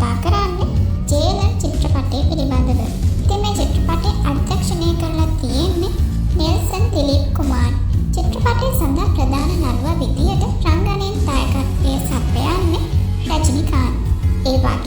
කතා කරන්නේ ජේලන් චිත්‍රපටය පිළිබඳව. ඉතින් මේ චිත්‍රපටය අධ්‍යක්ෂණය කරලා තියෙන්නේ නෙල්සන් දිලීප් කුමාර්. චිත්‍රපටය සඳහා ප්‍රධාන නළුවා විදියට රංගනයෙන් දායකත්වය සපයන්නේ රජිනිකාන්ත්. ඒ වගේම